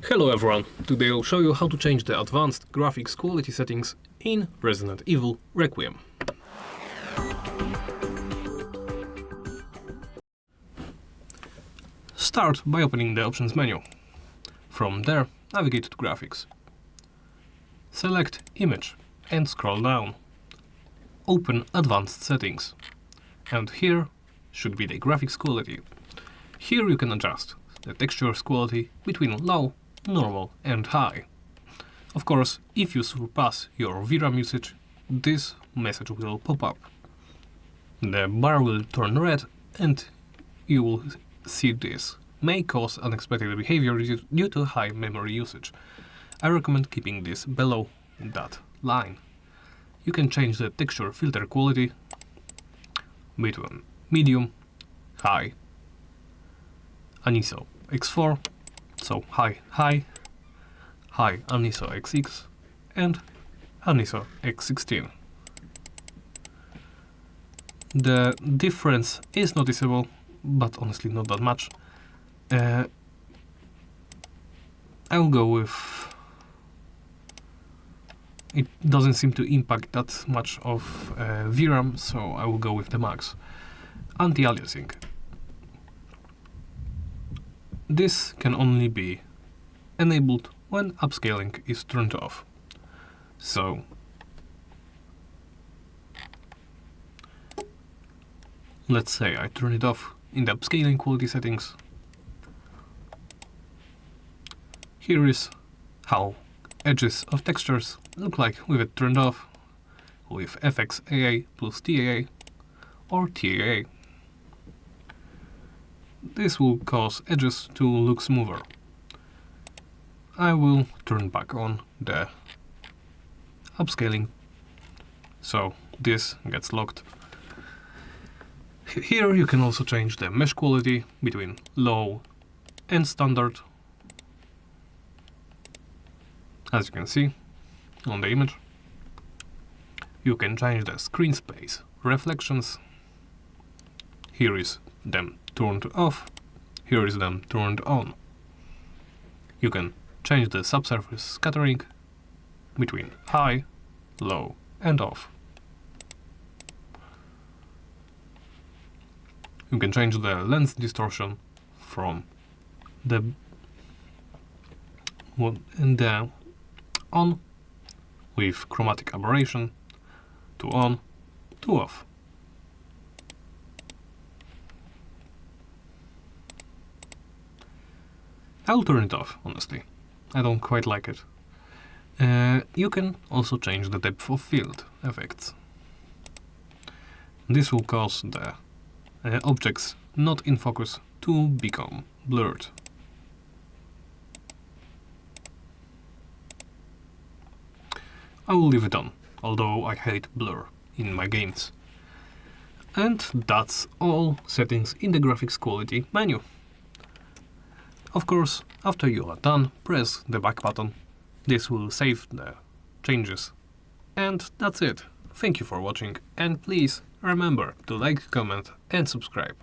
Hello everyone, today I'll show you how to change the advanced graphics quality settings in Resident Evil Requiem. Start by opening the options menu. From there, navigate to graphics. Select image and scroll down. Open advanced settings. And here should be the graphics quality. Here you can adjust the textures quality between low, normal and high. Of course, if you surpass your VRAM usage, this message will pop up. The bar will turn red and you will see this may cause unexpected behavior due to high memory usage. I recommend keeping this below that line. You can change the texture filter quality between medium, high, Aniso X4, so high Aniso XX and Aniso X16. The difference is noticeable, but honestly not that much. I'll go with... It doesn't seem to impact that much of VRAM, so I will go with the max. Anti-aliasing. This can only be enabled when upscaling is turned off. So let's say I turn it off in the upscaling quality settings. Here is how edges of textures look like with it turned off, with FXAA plus TAA or TAA. This will cause edges to look smoother. I will turn back on the upscaling, so this gets locked. Here you can also change the mesh quality between low and standard, as you can see on the image. You can change the screen space reflections. Here is them turned off, here is them turned on. You can change the subsurface scattering between high, low and off. You can change the lens distortion from the on with chromatic aberration to on to off. I'll turn it off, honestly. I don't quite like it. You can also change the depth of field effects. This will cause the objects not in focus to become blurred. I will leave it on, although I hate blur in my games. And that's all settings in the graphics quality menu. Of course, after you are done, press the back button. This will save the changes. And that's it. Thank you for watching, and please remember to like, comment and subscribe.